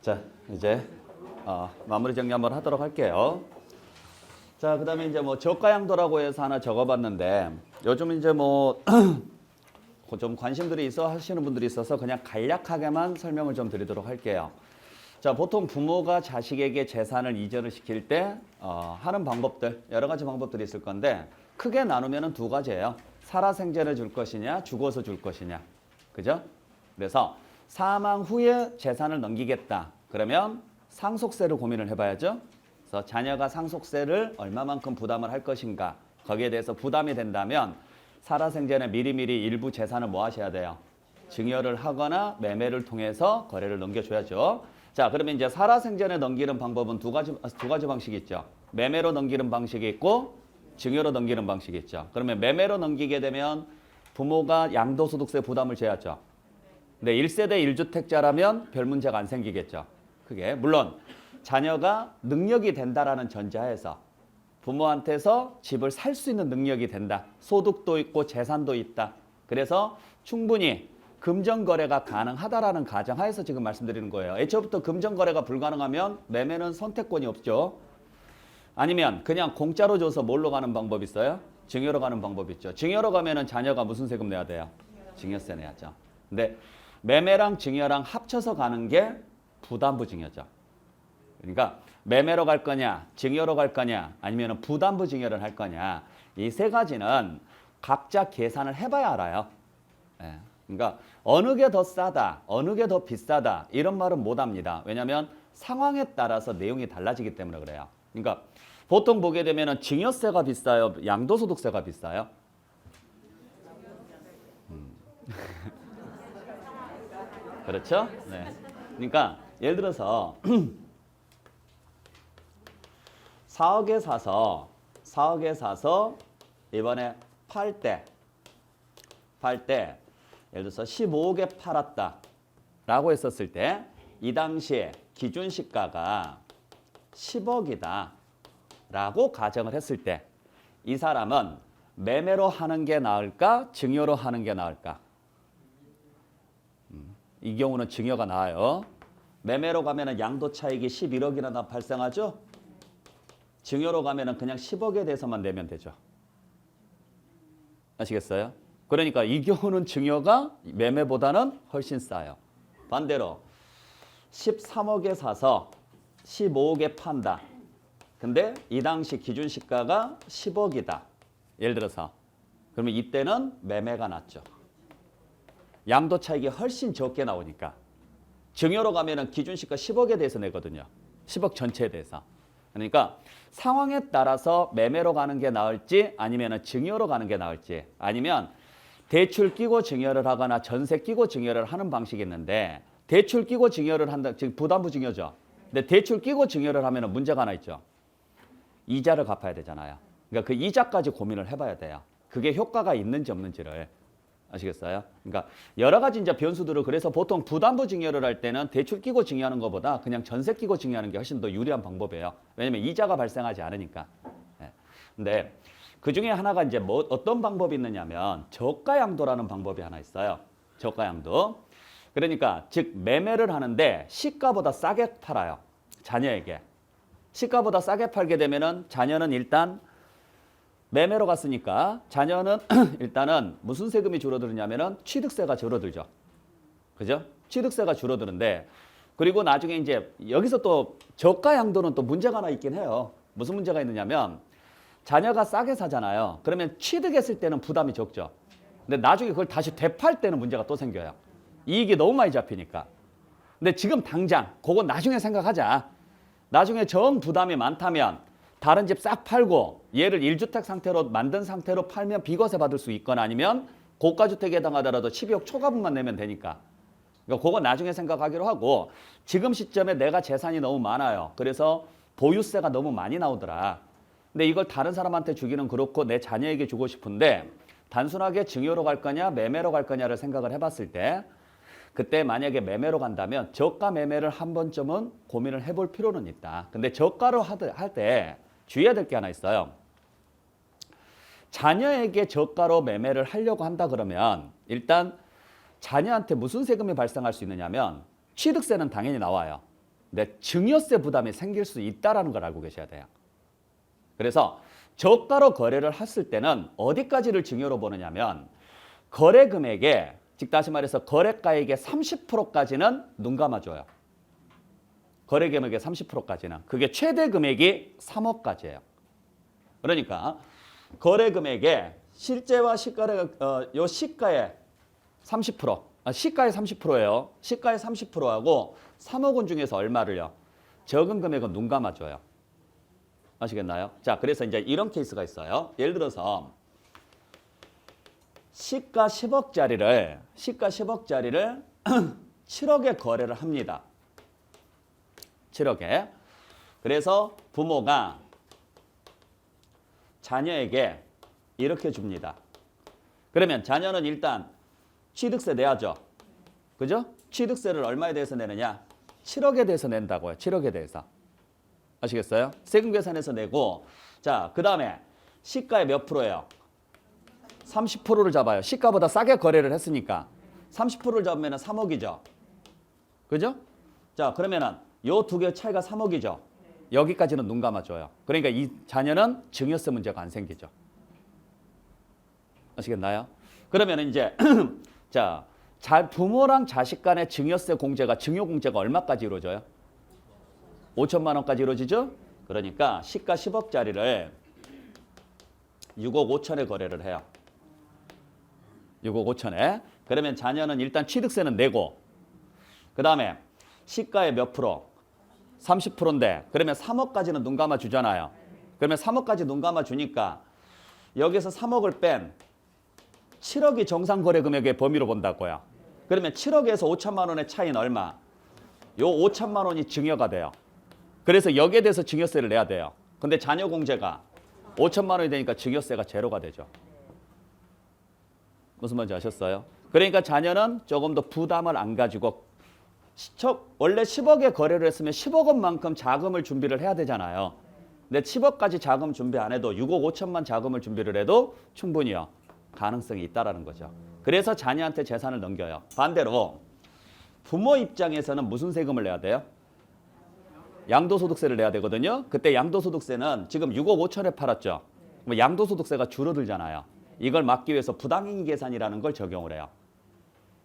자, 이제 마무리 정리 한번 하도록 할게요. 자, 그다음에 이제 뭐 저가양도라고 해서 하나 적어봤는데 요즘 이제 뭐 좀 관심들이 있어 하시는 분들이 있어서 그냥 간략하게만 설명을 좀 드리도록 할게요. 자, 보통 부모가 자식에게 재산을 이전을 시킬 때 하는 방법들 여러 가지 방법들이 있을 건데 크게 나누면은 두 가지예요. 살아생전에 줄 것이냐, 죽어서 줄 것이냐, 그죠? 그래서 사망 후에 재산을 넘기겠다. 그러면 상속세를 고민을 해봐야죠. 그래서 자녀가 상속세를 얼마만큼 부담을 할 것인가, 거기에 대해서 부담이 된다면 살아생전에 미리미리 일부 재산을 뭐 하셔야 돼요? 증여를 하거나 매매를 통해서 거래를 넘겨줘야죠. 자, 그러면 이제 살아생전에 넘기는 방법은 두 가지 방식이 있죠. 매매로 넘기는 방식이 있고 증여로 넘기는 방식이 있죠. 그러면 매매로 넘기게 되면 부모가 양도소득세 부담을 져야죠. 근데 1세대 1주택자라면 별 문제가 안 생기겠죠. 그게 물론 자녀가 능력이 된다라는 전제하에서 부모한테서 집을 살 수 있는 능력이 된다. 소득도 있고 재산도 있다. 그래서 충분히 금전거래가 가능하다라는 가정하에서 지금 말씀드리는 거예요. 애초부터 금전거래가 불가능하면 매매는 선택권이 없죠. 아니면 그냥 공짜로 줘서 뭘로 가는 방법이 있어요? 증여로 가는 방법이 있죠. 증여로 가면은 자녀가 무슨 세금 내야 돼요? 증여세 내야죠. 근데 매매랑 증여랑 합쳐서 가는 게 부담부 증여죠. 그러니까 매매로 갈 거냐, 증여로 갈 거냐, 아니면 부담부 증여를 할 거냐. 이 세 가지는 각자 계산을 해봐야 알아요. 예. 그러니까 어느 게 더 싸다, 어느 게 더 비싸다 이런 말은 못합니다. 왜냐하면 상황에 따라서 내용이 달라지기 때문에 그래요. 그러니까 보통 보게 되면 증여세가 비싸요, 양도소득세가 비싸요? 그렇죠? 네. 그러니까 예를 들어서 4억에 사서 이번에 팔 때 예를 들어서 15억에 팔았다 라고 했었을 때 이 당시에 기준 시가가 10억이다 라고 가정을 했을 때 이 사람은 매매로 하는 게 나을까, 증여로 하는 게 나을까? 이 경우는 증여가 나아요. 매매로 가면은 양도 차익이 11억이나 발생하죠. 증여로 가면은 그냥 10억에 대해서만 내면 되죠. 아시겠어요? 그러니까 이 경우는 증여가 매매보다는 훨씬 싸요. 반대로 13억에 사서 15억에 판다. 근데 이 당시 기준 시가가 10억이다. 예를 들어서. 그러면 이때는 매매가 낫죠. 양도 차익이 훨씬 적게 나오니까. 증여로 가면은 기준 시가 10억에 대해서 내거든요. 10억 전체에 대해서. 그러니까 상황에 따라서 매매로 가는 게 나을지 아니면 증여로 가는 게 나을지 아니면 대출 끼고 증여를 하거나 전세 끼고 증여를 하는 방식이 있는데 대출 끼고 증여를 한다. 지금 부담부 증여죠. 근데 대출 끼고 증여를 하면 문제가 하나 있죠. 이자를 갚아야 되잖아요. 그러니까 그 이자까지 고민을 해봐야 돼요. 그게 효과가 있는지 없는지를. 아시겠어요? 그러니까 여러 가지 이제 변수들을 그래서 보통 부담부 증여를 할 때는 대출 끼고 증여하는 것보다 그냥 전세 끼고 증여하는 게 훨씬 더 유리한 방법이에요. 왜냐면 이자가 발생하지 않으니까. 네. 근데 그 중에 하나가 이제 뭐 어떤 방법이 있느냐면 저가양도라는 방법이 하나 있어요. 저가양도. 그러니까 즉 매매를 하는데 시가보다 싸게 팔아요. 자녀에게. 시가보다 싸게 팔게 되면은 자녀는 일단 매매로 갔으니까 자녀는 일단은 무슨 세금이 줄어드느냐면은 취득세가 줄어들죠. 그죠? 취득세가 줄어드는데 그리고 나중에 이제 여기서 또 저가 양도는 또 문제가 하나 있긴 해요. 무슨 문제가 있느냐면 자녀가 싸게 사잖아요. 그러면 취득했을 때는 부담이 적죠. 근데 나중에 그걸 다시 되팔 때는 문제가 또 생겨요. 이익이 너무 많이 잡히니까. 근데 지금 당장 그건 나중에 생각하자. 나중에 정 부담이 많다면 다른 집 싹 팔고 얘를 1주택 상태로 만든 상태로 팔면 비과세 받을 수 있거나 아니면 고가주택에 해당하더라도 12억 초과분만 내면 되니까. 그러니까 그거 나중에 생각하기로 하고 지금 시점에 내가 재산이 너무 많아요. 그래서 보유세가 너무 많이 나오더라. 근데 이걸 다른 사람한테 주기는 그렇고 내 자녀에게 주고 싶은데 단순하게 증여로 갈 거냐 매매로 갈 거냐를 생각을 해봤을 때 그때 만약에 매매로 간다면 저가 매매를 한 번쯤은 고민을 해볼 필요는 있다. 근데 저가로 할 때 주의해야 될 게 하나 있어요. 자녀에게 저가로 매매를 하려고 한다 그러면 일단 자녀한테 무슨 세금이 발생할 수 있느냐면 취득세는 당연히 나와요. 근데 증여세 부담이 생길 수 있다는 걸 알고 계셔야 돼요. 그래서 저가로 거래를 했을 때는 어디까지를 증여로 보느냐면 거래 금액에, 즉 다시 말해서 거래가액의 30%까지는 눈 감아줘요. 거래 금액의 30%까지는. 그게 최대 금액이 3억까지예요. 그러니까 거래 금액의 실제와 시가의 요 시가의 30%, 시가의 30%예요. 시가의 30%하고 3억 원 중에서 얼마를요? 적은 금액은 눈 감아줘요. 아시겠나요? 자, 그래서 이제 이런 케이스가 있어요. 예를 들어서 시가 10억짜리를 7억에 거래를 합니다. 7억에. 그래서 부모가 자녀에게 이렇게 줍니다. 그러면 자녀는 일단 취득세 내야죠. 그죠? 취득세를 얼마에 대해서 내느냐? 7억에 대해서 낸다고요. 7억에 대해서. 아시겠어요? 세금 계산해서 내고, 자, 그 다음에 시가의 몇 프로예요? 30%를 잡아요. 시가보다 싸게 거래를 했으니까 30%를 잡으면 3억이죠. 그죠? 자, 그러면은 요 두 개의 차이가 3억이죠. 여기까지는 눈 감아줘요. 그러니까 이 자녀는 증여세 문제가 안 생기죠. 아시겠나요? 그러면 이제 자, 부모랑 자식 간의 증여세 공제가, 증여 공제가 얼마까지 이루어져요? 5천만 원까지 이루어지죠? 그러니까 시가 10억짜리를 6억 5천에 거래를 해요. 6억 5천에. 그러면 자녀는 일단 취득세는 내고, 그 다음에 시가의 몇 프로? 30%인데 그러면 3억까지는 눈 감아 주잖아요. 그러면 3억까지 눈 감아 주니까 여기서 3억을 뺀 7억이 정상거래 금액의 범위로 본다고요. 그러면 7억에서 5천만 원의 차이는 얼마? 요 5천만 원이 증여가 돼요. 그래서 여기에 대해서 증여세를 내야 돼요. 근데 자녀 공제가 5천만 원이 되니까 증여세가 제로가 되죠. 무슨 말인지 아셨어요? 그러니까 자녀는 조금 더 부담을 안 가지고, 원래 10억에 거래를 했으면 10억 원만큼 자금을 준비를 해야 되잖아요. 근데 10억까지 자금 준비 안 해도 6억 5천만 자금을 준비를 해도 충분히요. 가능성이 있다라는 거죠. 그래서 자녀한테 재산을 넘겨요. 반대로 부모 입장에서는 무슨 세금을 내야 돼요? 양도소득세를 내야 되거든요. 그때 양도소득세는 지금 6억 5천에 팔았죠. 양도소득세가 줄어들잖아요. 이걸 막기 위해서 부당행위 계산이라는 걸 적용을 해요.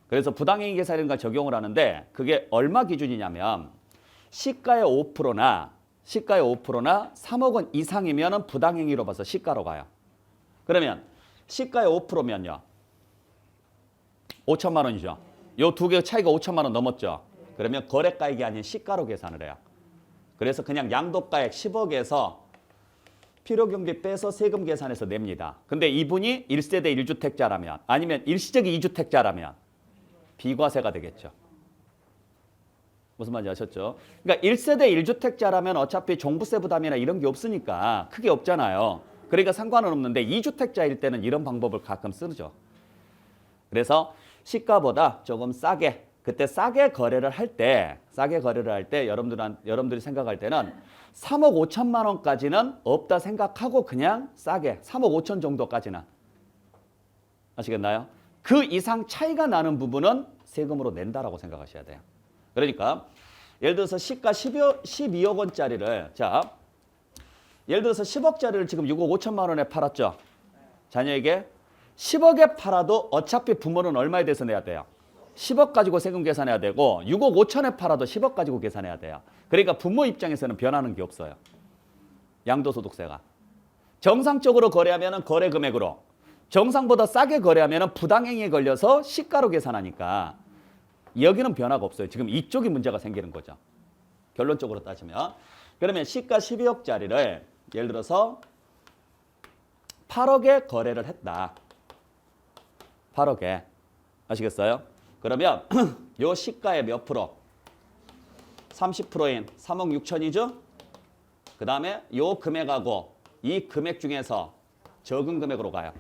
그래서 부당행위 계산이라는 걸 적용을 하는데 그게 얼마 기준이냐면 시가의 5%나 3억 원 이상이면 부당행위로 봐서 시가로 가요. 그러면 시가의 5%면요. 5천만 원이죠. 요 두 개 차이가 5천만 원 넘었죠. 그러면 거래가액이 아닌 시가로 계산을 해요. 그래서 그냥 양도가액 10억에서 필요경비 빼서 세금 계산해서 냅니다. 근데 이분이 1세대 1주택자라면 아니면 일시적인 2주택자라면 비과세가 되겠죠. 무슨 말인지 아셨죠? 그러니까 1세대 1주택자라면 어차피 종부세 부담이나 이런 게 없으니까 크게 없잖아요. 그러니까 상관은 없는데 2주택자일 때는 이런 방법을 가끔 쓰죠. 그래서 시가보다 조금 싸게, 그때 싸게 거래를 할 때 여러분들이 생각할 때는 3억 5천만 원까지는 없다 생각하고 그냥 싸게 3억 5천 정도까지는. 아시겠나요? 그 이상 차이가 나는 부분은 세금으로 낸다라고 생각하셔야 돼요. 그러니까 예를 들어서 시가 12억 원짜리를, 자, 예를 들어서 10억짜리를 지금 6억 5천만 원에 팔았죠. 자녀에게 10억에 팔아도 어차피 부모는 얼마에 대해서 내야 돼요? 10억 가지고 세금 계산해야 되고 6억 5천에 팔아도 10억 가지고 계산해야 돼요. 그러니까 부모 입장에서는 변하는 게 없어요. 양도소득세가. 정상적으로 거래하면 거래 금액으로, 정상보다 싸게 거래하면 부당행위에 걸려서 시가로 계산하니까 여기는 변화가 없어요. 지금 이쪽이 문제가 생기는 거죠. 결론적으로 따지면. 그러면 시가 12억짜리를 예를 들어서 8억에 거래를 했다. 8억에. 아시겠어요? 그러면 요 시가의 몇 프로? 30%인 3억 6천이죠? 그 다음에 요 금액하고 이 금액 중에서 적은 금액으로 가요.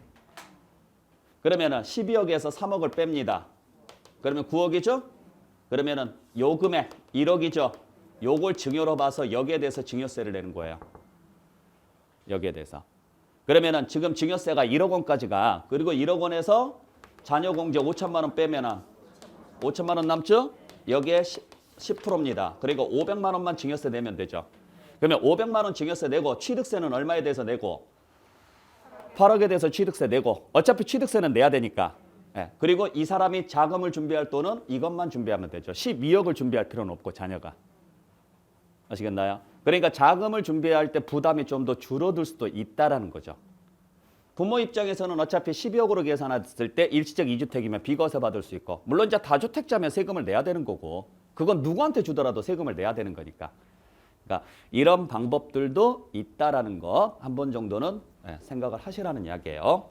그러면은 12억에서 3억을 뺍니다. 그러면 9억이죠? 그러면은 요 금액 1억이죠? 요걸 증여로 봐서 여기에 대해서 증여세를 내는 거예요. 여기에 대해서. 그러면은 지금 증여세가 1억 원까지 가. 그리고 1억 원에서 자녀 공제 5천만 원 빼면은 5천만 원 남죠? 여기에 10%입니다. 그리고 500만 원만 증여세 내면 되죠. 그러면 500만 원 증여세 내고 취득세는 얼마에 대해서 내고 8억에 대해서 취득세 내고 어차피 취득세는 내야 되니까. 예. 그리고 이 사람이 자금을 준비할 돈은 이것만 준비하면 되죠. 12억을 준비할 필요는 없고 자녀가. 아시겠나요? 그러니까 자금을 준비할 때 부담이 좀 더 줄어들 수도 있다라는 거죠. 부모 입장에서는 어차피 12억으로 계산했을 때 일시적 2주택이면 비과세 받을 수 있고 물론 이제 다주택자면 세금을 내야 되는 거고 그건 누구한테 주더라도 세금을 내야 되는 거니까. 그러니까 이런 방법들도 있다라는 거 한 번 정도는 생각을 하시라는 이야기예요.